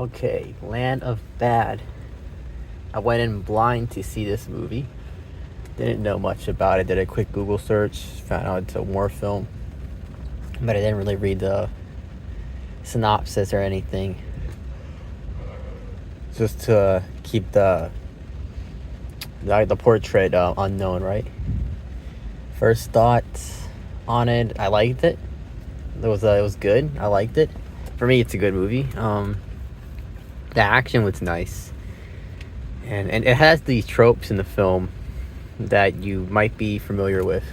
Okay, Land of Bad. I went in blind to see this movie. Didn't know much about it. Did a quick Google search. Found out it's a war film. But I didn't really read the synopsis or anything. Just to keep the portrait unknown, right? First thoughts on it, I liked it. It was good. I liked it. For me, it's a good movie. The action was nice, and it has these tropes in the film that you might be familiar with.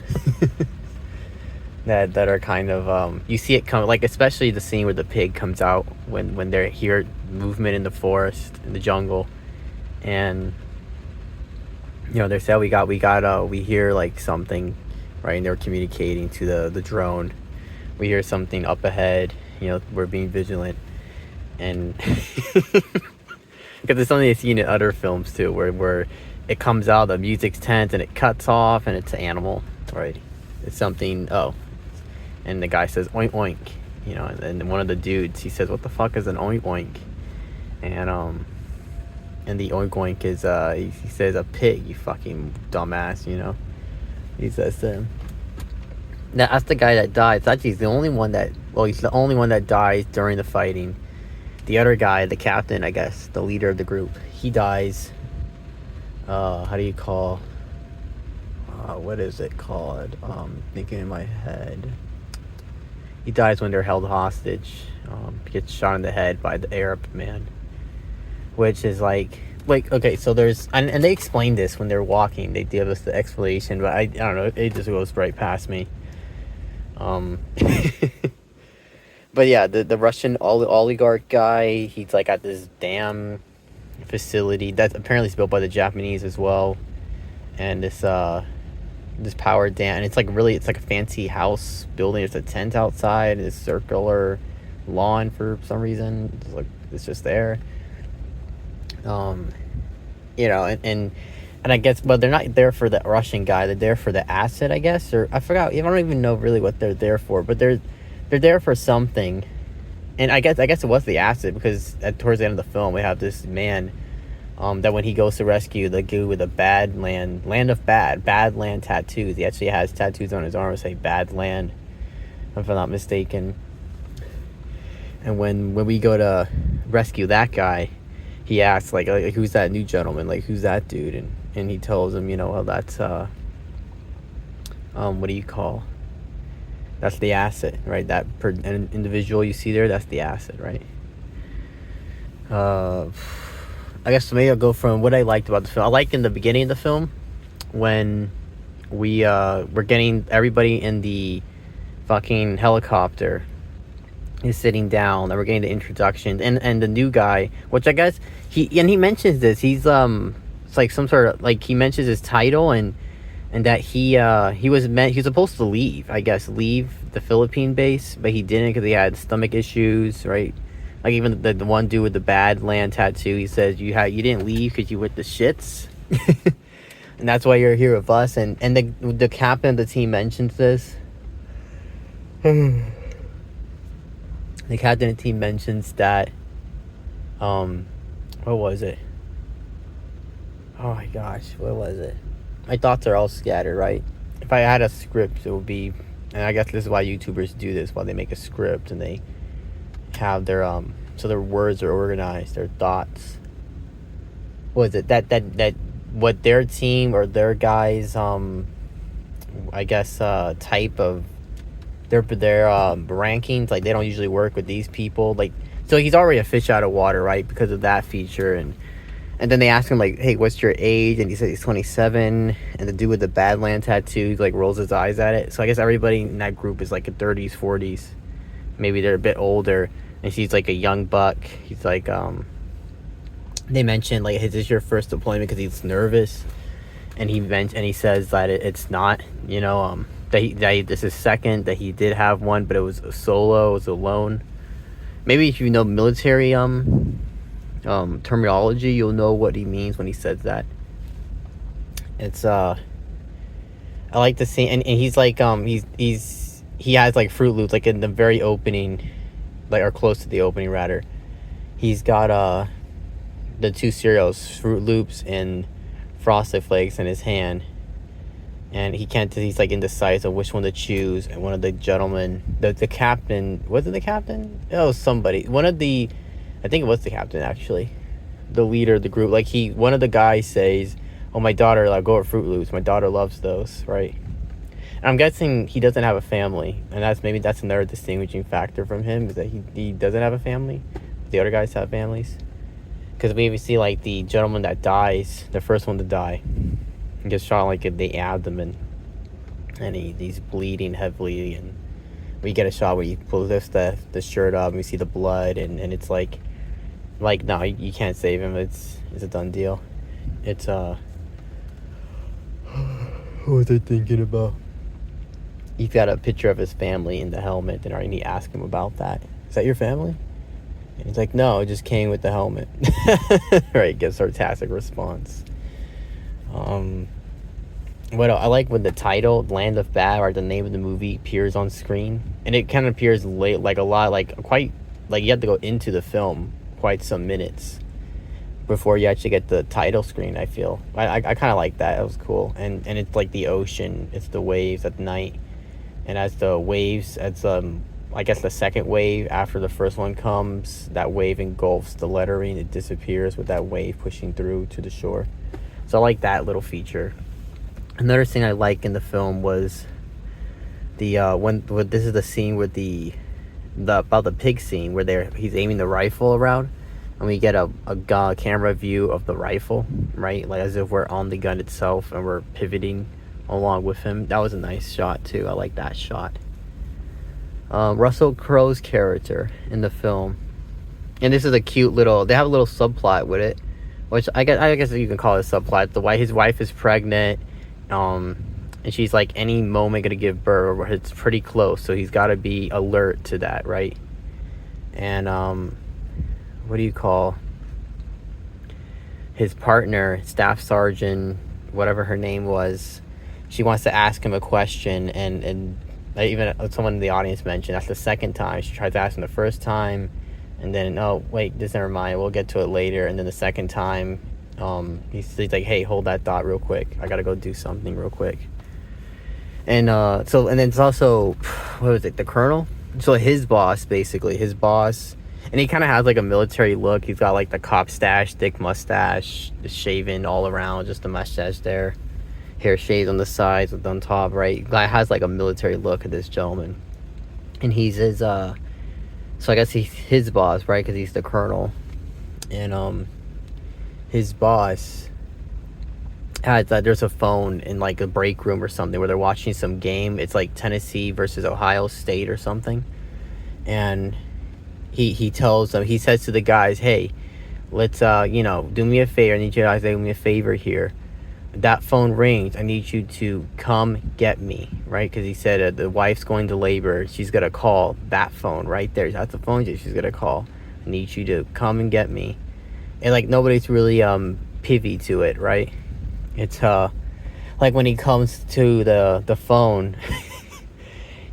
that are kind of you see it come, like especially the scene where the pig comes out when they're here, movement in the forest, in the jungle, and they said we hear like something, right? And they're communicating to the drone. We hear something up ahead. We're being vigilant, and because it's something I've seen in other films too, where it comes out, the music's tense, and it cuts off, and it's an animal, right? It's something. Oh, and the guy says oink oink, and one of the dudes, he says, "What the fuck is an oink oink?" And the oink oink is he says a pig, you fucking dumbass, he says to him. That's the guy that dies. Actually, he's the only one that dies during the fighting. The other guy, the captain, I guess, the leader of the group, he dies. How do you call? What is it called? Thinking in my head. He dies when they're held hostage. Gets shot in the head by the Arab man, which is like okay. So there's and they explain this when they're walking. They give us the explanation, but I don't know. It just goes right past me. But yeah, the Russian oligarch guy, he's like at this dam facility that's apparently built by the Japanese as well, and this power dam, and it's like a fancy house building. There's a tent outside, this circular lawn for some reason. It's just there. And I guess, but they're not there for the Russian guy. They're there for the acid, I guess, or I forgot. I don't even know really what they're there for, but they're there for something. And I guess it was the acid, because towards the end of the film, we have this man, that when he goes to rescue the dude with a land of bad tattoos. He actually has tattoos on his arm that say "Bad Land," if I'm not mistaken. And when we go to rescue that guy, he asks like who's that new gentleman? Like, who's that dude? And he tells him, well, that's what do you call? That's the acid, right? That an individual you see there, that's the acid, right? I guess maybe I'll go from what I liked about the film. I liked in the beginning of the film when we're getting everybody in the fucking helicopter is sitting down, and we're getting the introduction, and the new guy, which I guess he mentions this. He's it's like some sort of, like, he mentions his title, and that he was supposed to leave the Philippine base, but he didn't because he had stomach issues, right? Like, even the one dude with the Bad Land tattoo, he says you didn't leave because you went the shits, and that's why you're here with us. And the captain of the team mentions this. The captain of the team mentions that, what was it? Oh my gosh, what was it? My thoughts are all scattered, right? If I had a script, it would be, and I guess this is why YouTubers do this, while they make a script and they have their so their words are organized, their thoughts. What was it that what their team or their guys I guess type of their rankings, like, they don't usually work with these people, like, so he's already a fish out of water, right, because of that feature. And then they ask him, like, hey, what's your age? And he says he's 27. And the dude with the Badland tattoo, like, rolls his eyes at it. So I guess everybody in that group is like in 30s, 40s. Maybe they're a bit older. And she's like a young buck. He's like, they mentioned, like, is this your first deployment? Because he's nervous. And he says that it's not, that this is second, that he did have one, but it was a solo, it was alone. Maybe if you know military terminology, you'll know what he means when he says that. It's I like to see, and he's like he has like Fruit Loops, like in the very opening, like, or close to the opening rather, he's got the two cereals, Fruit Loops and Frosted Flakes, in his hand, and he can't. He's like indecisive which one to choose. And one of the gentlemen, the captain, was it the captain? It was somebody. One of the, I think it was the captain actually, the leader of the group. Like one of the guys says, "Oh, my daughter, like, go with Fruit Loops. My daughter loves those, right?" And I'm guessing he doesn't have a family, and that's another distinguishing factor from him, is that he doesn't have a family. The other guys have families, because we even see like the gentleman that dies, the first one to die, he gets shot like in the abdomen, and he's bleeding heavily, and we get a shot where he lifts the shirt up and we see the blood, and it's like no, you can't save him. It's a done deal. It's what was I thinking about? He's got a picture of his family in the helmet, and he asked him about that. Is that your family? And he's like, no, it just came with the helmet. Right, gives sarcastic response. What else? I like when the title, Land of Bad, or the name of the movie, appears on screen. And it kind of appears late, like a lot, like quite, like you have to go into the film quite some minutes before you actually get the title screen, I feel. I kind of like that. It was cool. And it's like the ocean, it's the waves at night. And as the waves, I guess the second wave after the first one comes, that wave engulfs the lettering. It disappears with that wave pushing through to the shore. So I like that little feature. Another thing I like in the film was the when this is the scene with the about the pig scene where he's aiming the rifle around, and we get a camera view of the rifle, right? Like as if we're on the gun itself and we're pivoting along with him. That was a nice shot too. I like that shot. Russell Crowe's character in the film, and this is a cute little, they have a little subplot with it, which I guess you can call it a subplot. His wife is pregnant, and she's like any moment gonna give birth, or it's pretty close, so he's got to be alert to that, right? And what do you call his partner, Staff Sergeant, whatever her name was, she wants to ask him a question, and even someone in the audience mentioned that's the second time. She tried to ask him the first time, and then, oh wait, just never mind, we'll get to it later. And then the second time, he's like, hey, hold that thought real quick, I gotta go do something real quick. And and then it's also, what was it, the colonel? So his boss, and he kind of has like a military look. He's got like the cop stash, thick mustache, shaven all around, just the mustache there, hair shaved on the sides with on top, right? Guy has like a military look at this gentleman, and he's his so I guess he's his boss, right? Because he's the colonel, and his boss has there's a phone in like a break room or something where they're watching some game. It's like Tennessee versus Ohio State or something, and he tells them, he says to the guys, hey, let's do me a favor. I need you guys to do me a favor here. That phone rings, I need you to come get me, right? Because he said the wife's going to labor, she's gonna call that phone right there. That's the phone she's gonna call. I need you to come and get me. And like nobody's really privy to it, right? It's like when he comes to the phone,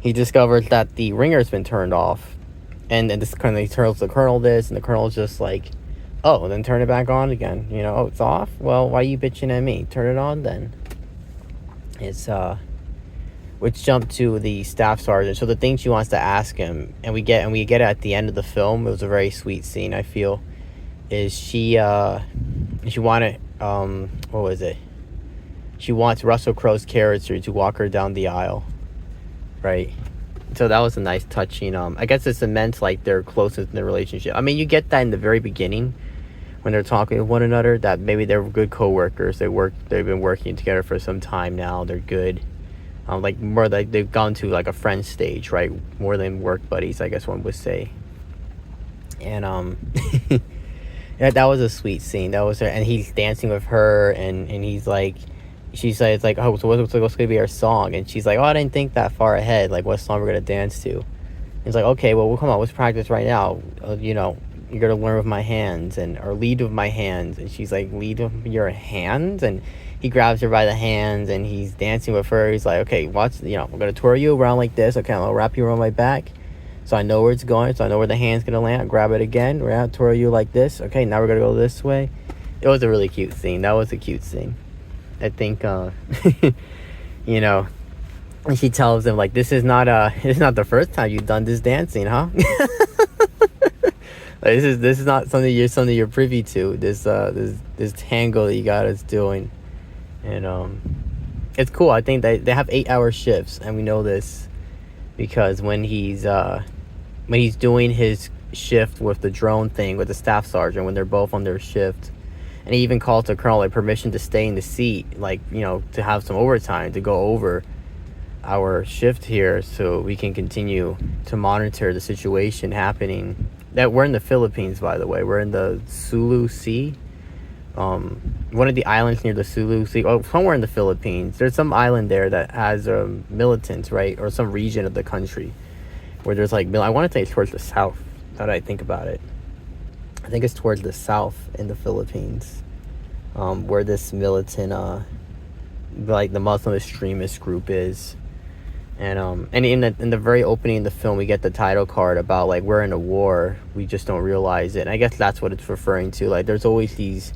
he discovers that the ringer's been turned off, and then this kind of, he tells the colonel this, and the colonel's just like, oh, then turn it back on again. Oh, it's off? Well, why are you bitching at me? Turn it on then. It's, which jump to the staff sergeant. So the thing she wants to ask him, and we get it at the end of the film. It was a very sweet scene, I feel. Is she wanted, what was it? She wants Russell Crowe's character to walk her down the aisle, right? So that was a nice touching, I guess it cements like their closeness in their relationship. I mean, you get that in the very beginning when they're talking with one another, that maybe they're good co-workers. They've been working together for some time now. They're good, like more like they've gone to like a friend stage, right? More than work buddies, I guess one would say. And yeah, that was a sweet scene. That was her, and he's dancing with her, and he's like, she says like, oh, so what's gonna be our song? And she's like, oh, I didn't think that far ahead, like what song we're gonna dance to. And he's like, okay, well come on, let's practice right now. You're gonna learn with my hands, or lead with my hands. And she's like, lead with your hands? And he grabs her by the hands, and he's dancing with her. He's like, okay, watch, we're gonna twirl you around like this. Okay, I'll wrap you around my back. So I know where it's going. So I know where the hand's gonna land. I grab it again. Right, twirl you like this. Okay, now we're gonna go this way. It was a really cute scene. That was a cute scene. I think, you know, and she tells him like, "This is not the first time you've done this dancing, huh?" Like, this is not something you're privy to. This tango that you got us doing, and it's cool. I think they have 8-hour shifts, and we know this because when he's doing his shift with the drone thing with the staff sergeant, when they're both on their shift, and he even calls the colonel like permission to stay in the seat, like, you know, to have some overtime to go over our shift here so we can continue to monitor the situation happening. That we're in the Philippines, by the way. We're in the Sulu Sea, one of the islands near the Sulu Sea. Oh, somewhere in the Philippines. There's some island there that has militants, right, or some region of the country where there's like I want to say it's towards the south. Now that I think about it, I think it's towards the south in the Philippines, where this militant, like the Muslim extremist group is. And in the very opening of the film, we get the title card about like we're in a war, we just don't realize it. And I guess that's what it's referring to. Like there's always these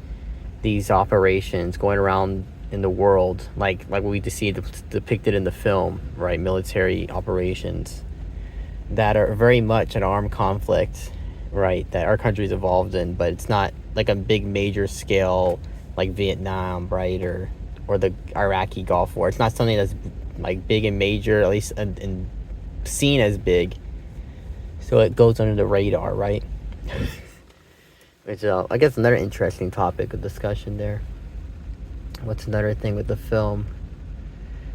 operations going around in the world, like what we see depicted in the film, right? Military operations that are very much an armed conflict, right? That our country's involved in, but it's not like a big major scale like Vietnam, right? Or the Iraqi Gulf War. It's not something that's like big and major, at least and seen as big, so it goes under the radar, right? Which I guess another interesting topic of discussion there. What's another thing with the film?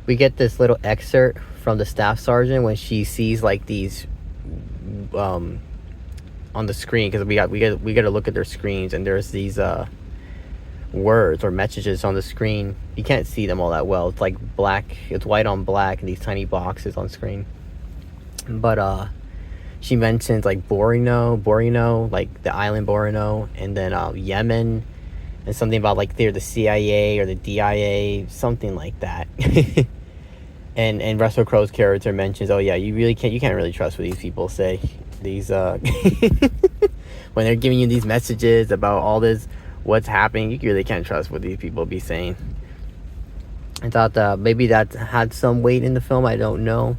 We get this little excerpt from the staff sergeant when she sees like these on the screen, because we got to look at their screens, and there's these words or messages on the screen. You can't see them all that well. It's like black, it's white on black in these tiny boxes on screen. But she mentions like Borneo, like the island Borneo, and then Yemen, and something about like they're the CIA or the DIA, something like that. and Russell Crowe's character mentions, oh yeah, you can't really trust what these people say. These when they're giving you these messages about all this what's happening, you really can't trust what these people be saying. I thought that maybe that had some weight in the film. I don't know.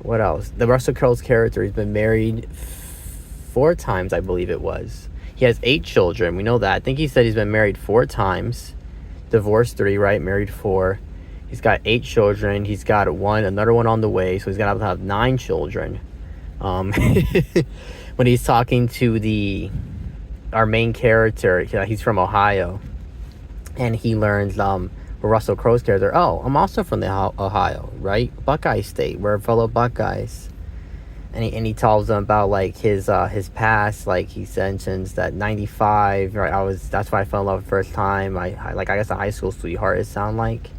What else? The Russell Crowe's character, he's been married 4 times, I believe it was. He has 8 children. We know that. I think he said he's been married 4 times. Divorced 3, right? Married 4. He's got 8 children. He's got another one on the way. So he's going to have 9 children. When he's talking to our main character, he's from Ohio, and he learns Russell Crowe's character, oh, I'm also from the Ohio, right? Buckeye State, we're fellow Buckeyes. And he tells them about like his past. Like he mentions that 95, right? That's why I fell in love the first time. I guess a high school sweetheart, it sound like.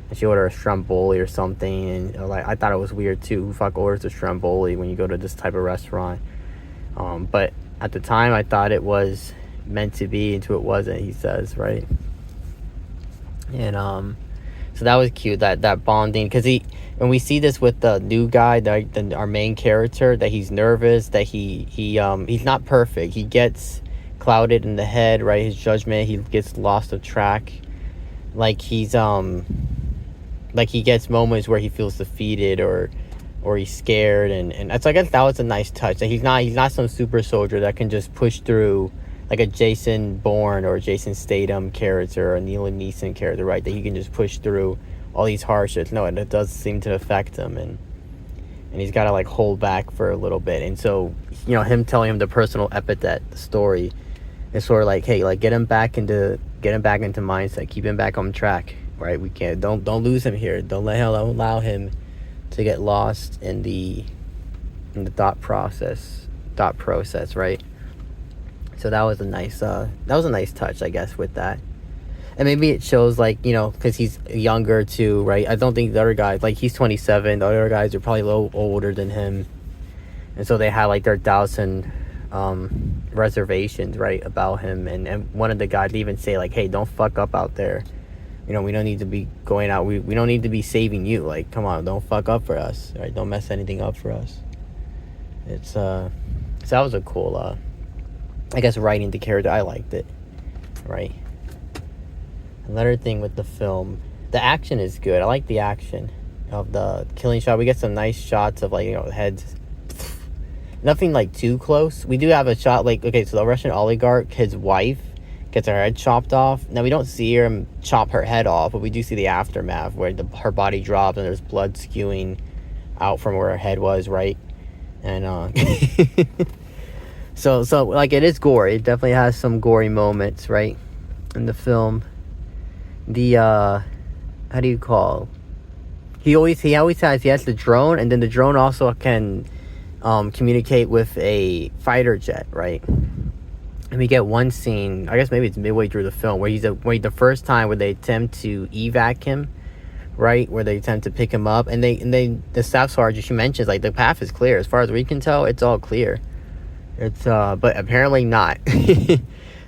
And she ordered a stromboli or something, and like I thought it was weird too. Who fuck orders a stromboli when you go to this type of restaurant? But at the time, I thought it was meant to be, until it wasn't, he says, right? And so that was cute, that bonding, because when we see this with the new guy, our main character, that he's nervous, that he's not perfect. He gets clouded in the head, right? His judgment, he gets lost of track. Like he gets moments where he feels defeated or he's scared, and so I guess that was a nice touch. That he's not some super soldier that can just push through like a Jason Bourne or Jason Statham character or Neil Neeson character, right? That he can just push through all these hardships. No, it does seem to affect him, and he's got to like hold back for a little bit. And so, you know, him telling him the personal epithet, the story, is sort of like, hey, like get him back into mindset, keep him back on track, right? We can't don't lose him here. Don't allow him to get lost in the thought process, right? So that was a nice touch, I guess, with that. And maybe it shows, like, you know, because he's younger too, right? I don't think the other guys, like, he's 27, the other guys are probably a little older than him, and so they had like their doubts and reservations, right, about him. And one of the guys even say like, hey, don't fuck up out there, You know, we don't need to be going out. We don't need to be saving you. Like, come on, don't fuck up for us, right? Don't mess anything up for us. It's so that was a cool I guess writing the character. I liked it, right? Another thing with the film, the action is good. I like the action of the killing shot. We get some nice shots of, like, you know, heads. Nothing like too close. We do have a shot, like, okay, so the Russian oligarch, his wife gets her head chopped off. Now we don't see him chop her head off, but we do see the aftermath where her body drops and there's blood skewing out from where her head was, right? And so like, it is gory. It definitely has some gory moments, right, in the film. The how do you call? He always has the drone, and then the drone also can communicate with a fighter jet, right? And we get one scene, I guess maybe it's midway through the film, where the first time where they attempt to evac him, right? Where they attempt to pick him up, and the staff sergeant, she mentions, like, the path is clear. As far as we can tell, it's all clear. It's but apparently not.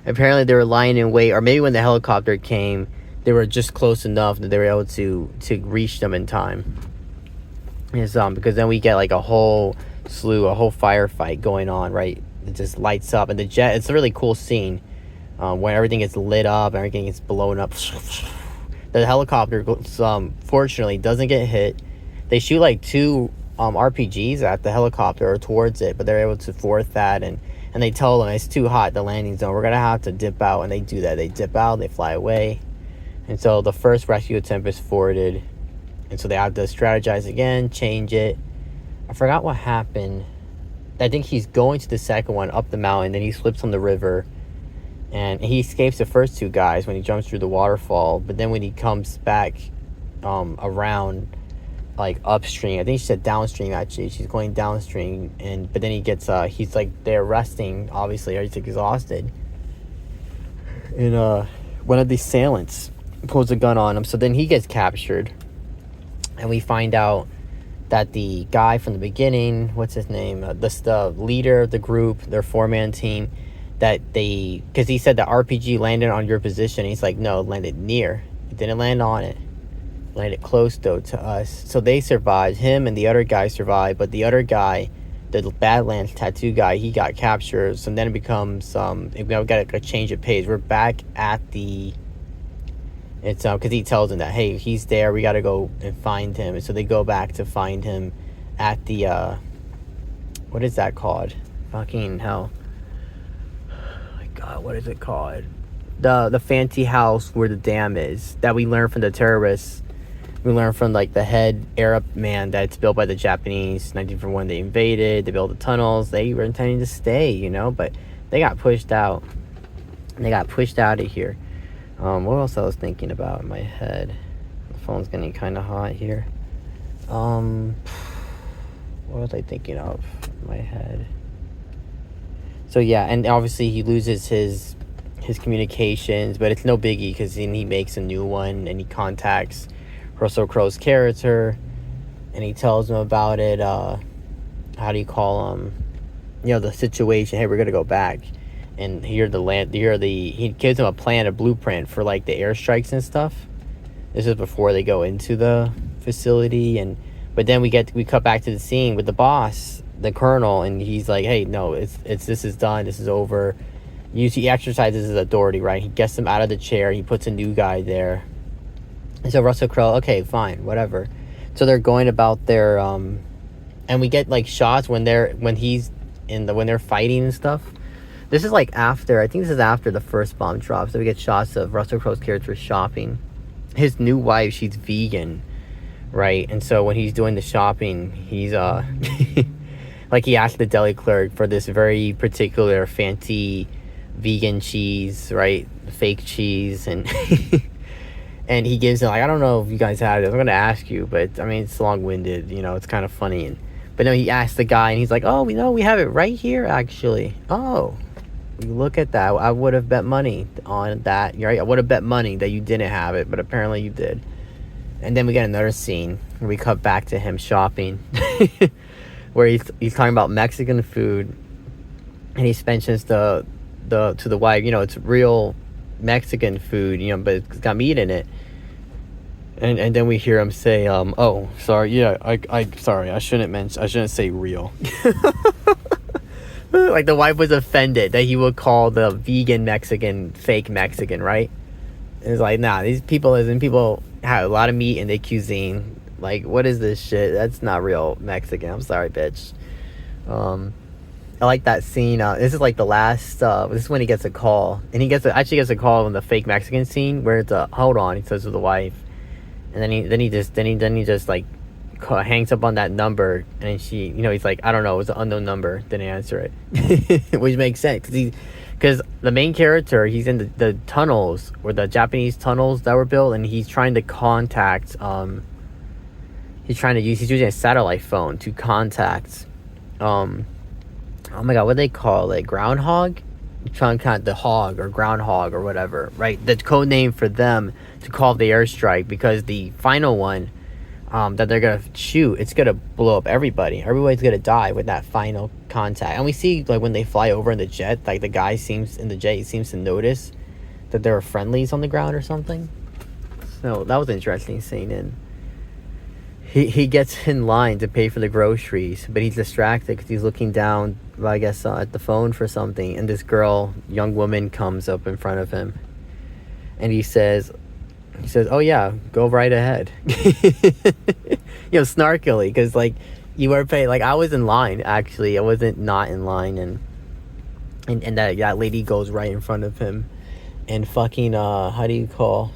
Apparently they were lying in wait, or maybe when the helicopter came, they were just close enough that they were able to reach them in time. It's because then we get, like, a whole firefight going on, right? It just lights up, and the jet, it's a really cool scene when everything gets lit up, everything gets blown up. The helicopter fortunately doesn't get hit. They shoot like 2 RPGs at the helicopter or towards it, but they're able to thwart that, and they tell them it's too hot, the landing zone, we're gonna have to dip out. And they do that. They dip out, they fly away, and so the first rescue attempt is thwarted, and so they have to strategize again, change it. I forgot what happened. I think he's going to the second one up the mountain, then he slips on the river, and he escapes the first 2 guys when he jumps through the waterfall. But then when he comes back around, like, upstream, I think she said downstream, actually, she's going downstream, but then he gets he's like there resting, obviously, or he's exhausted, and one of the assailants pulls a gun on him. So then he gets captured, and we find out that the guy from the beginning, what's his name, the leader of the group, their 4-man team, because he said the RPG landed on your position. He's like, no, it landed near. It didn't land on it. It landed close, though, to us. So they survived. Him and the other guy survived, but the other guy, the Badlands tattoo guy, he got captured. So then it becomes we got a change of pace. We're back at the. It's because he tells them that, hey, he's there, we gotta go and find him. And so they go back to find him at the what is that called? Fucking hell. Oh my god, what is it called? The fancy house where the dam is, that we learned from the terrorists. We learned from, like, the head Arab man that it's built by the Japanese. 1941, they invaded, they built the tunnels, they were intending to stay, you know, but they got pushed out. They got pushed out of here. What else I was thinking about in my head? The phone's getting kind of hot here. What was I thinking of in my head? So yeah, and obviously he loses his communications, but it's no biggie, because then he makes a new one, and he contacts Russell Crowe's character, and he tells him about it. How do you call him? You know, the situation. Hey, we're gonna go back. And he gives him a plan, a blueprint for, like, the airstrikes and stuff. This is before they go into the facility, but then we cut back to the scene with the boss, the colonel, and he's like, hey, no, this is done, this is over. He exercises his authority, right? He gets him out of the chair, he puts a new guy there. And so Russell Crowe, okay, fine, whatever. So they're going about their and we get, like, shots when they're fighting and stuff. This is, like, after, I think this is after the first bomb drop. So we get shots of Russell Crowe's character shopping. His new wife, she's vegan, right? And so when he's doing the shopping, he's like, he asked the deli clerk for this very particular fancy vegan cheese, right? Fake cheese, and and he gives him, like, I don't know if you guys had it. I'm gonna ask you, but I mean, it's long-winded, you know, it's kind of funny. But no, he asked the guy, and he's like, oh, we have it right here, actually. Oh, look at that. I would have bet money on that. Right? I would have bet money that you didn't have it, but apparently you did. And then we get another scene where we cut back to him shopping, where he's talking about Mexican food, and he mentions to the wife, you know, it's real Mexican food, you know, but it's got meat in it. And then we hear him say, oh, sorry, yeah, I sorry, I shouldn't say real. Like the wife was offended that he would call the vegan Mexican fake Mexican, right? It's like, nah, these people have a lot of meat in their cuisine. Like, what is this shit? That's not real Mexican. I'm sorry, bitch. I like that scene. This is like the last. This is when he gets a call, and actually gets a call on the fake Mexican scene where it's a hold on. He says to the wife, and then he just like hangs up on that number, and then she, he's like, I don't know, it was an unknown number. Didn't answer it, which makes sense because the main character, he's in the tunnels, or the Japanese tunnels that were built, and he's trying to contact. He's using a satellite phone to contact. Oh my god, what do they call it? Groundhog? Trying to contact the hog or groundhog or whatever, right? The code name for them to call the airstrike, because the final one that they're gonna shoot, it's gonna blow up everybody. Everybody's gonna die with that final contact. And we see, like, when they fly over in the jet, like the guy seems to notice that there are friendlies on the ground or something. So that was an interesting scene. And he gets in line to pay for the groceries, but he's distracted because he's looking down, I guess, at the phone for something. And this young woman comes up in front of him, and he says, oh yeah, go right ahead. Snarkily, because like you were paying. Like, I was in line, actually. I wasn't not in line. And that lady goes right in front of him and fucking how do you call,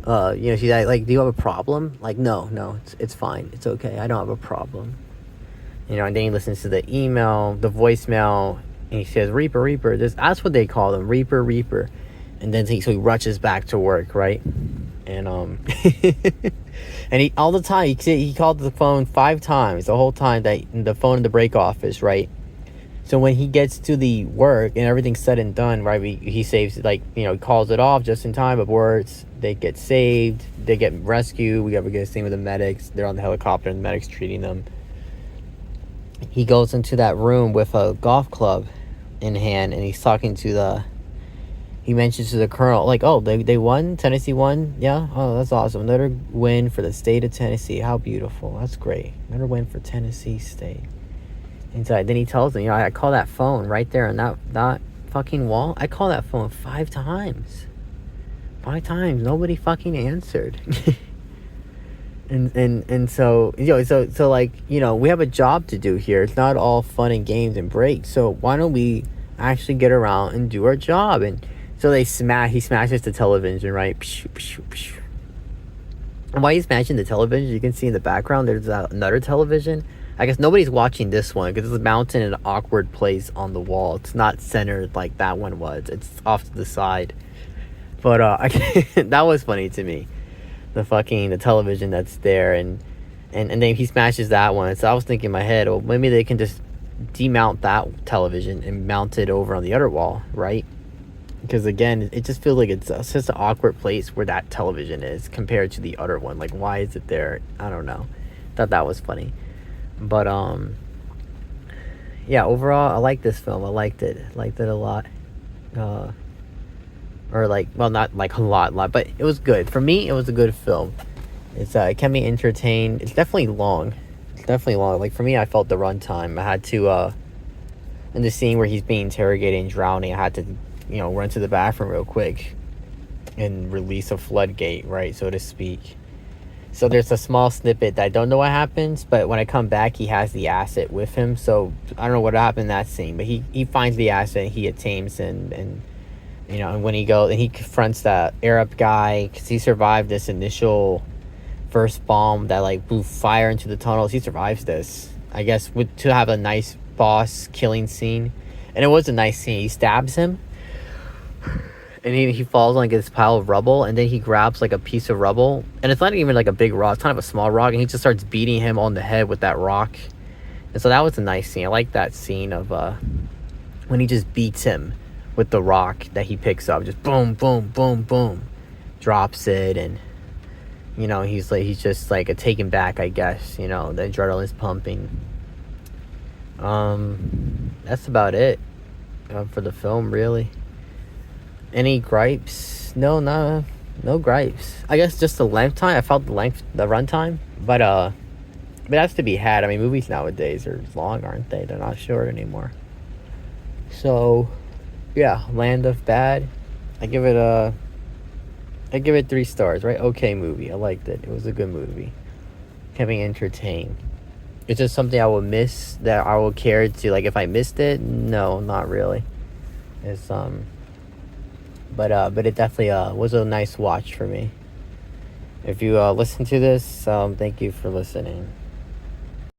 she's like, do you have a problem? Like, no, it's fine, it's okay, I don't have a problem. And then he listens to the voicemail, and he says, Reaper, that's what they call him, Reaper. And then so he rushes back to work, right? And and he, all the time, he called the phone 5 times the whole time, that the phone in the break office, right? So when he gets to the work and everything's said and done, right, he saves, like, he calls it off just in time, but words, they get saved, they get rescued. We ever get a scene with the medics. They're on the helicopter and the medics treating them. He goes into that room with a golf club in hand, and he's talking to he mentions to the colonel, like, oh, they won? Tennessee won? Yeah? Oh, that's awesome. Another win for the state of Tennessee. How beautiful. That's great. Another win for Tennessee State. And so then he tells me, I call that phone right there on that fucking wall. I call that phone 5 times. 5 times. Nobody fucking answered. and so, so like, we have a job to do here. It's not all fun and games and breaks. So why don't we actually get around and do our job? And so he smashes the television, right? And while he's smashing the television, you can see in the background there's another television. I guess nobody's watching this one because it's mounted in an awkward place on the wall. It's not centered like that one was. It's off to the side. But that was funny to me. The television that's there, and then he smashes that one. So I was thinking in my head, well, maybe they can just demount that television and mount it over on the other wall, right? Because again, it just feels like it's just an awkward place where that television is compared to the other one. Like, why is it there? I don't know. Thought that was funny. But yeah, overall, I like this film. I liked it a lot. Or like, well, not like a lot, but it was good. For me, it was a good film. It kept me entertained. It's definitely long. Like, for me, I felt the runtime. I had to in the scene where he's being interrogated and drowning, I had to run to the bathroom real quick and release a floodgate, right, so to speak. So there's a small snippet that I don't know what happens, but when I come back, he has the asset with him. So I don't know what happened in that scene, but he finds the asset, he attains, and and when he goes and he confronts that Arab guy, because he survived this initial first bomb that like blew fire into the tunnels. He survives this, I guess, to have a nice boss killing scene. And it was a nice scene. He stabs him, and he falls on like this pile of rubble, and then he grabs like a piece of rubble, and it's not even like a big rock, it's kind of a small rock, and he just starts beating him on the head with that rock. And so that was a nice scene. I like that scene of when he just beats him with the rock that he picks up, just boom, boom, boom, boom, drops it, and he's just like a taken back, I guess. The adrenaline's pumping. That's about it for the film, really. Any gripes? No, No gripes. I guess just the length time. I felt the runtime, but that's to be had. I mean, movies nowadays are long, aren't they? They're not short anymore. So, yeah, Land of Bad. I give it a. I give it 3 stars. Right? Okay, movie. I liked it. It was a good movie. Kept me entertained. It's just something I will miss that I will care to like if I missed it. No, not really. It's but it definitely was a nice watch for me. If you listen to this, thank you for listening.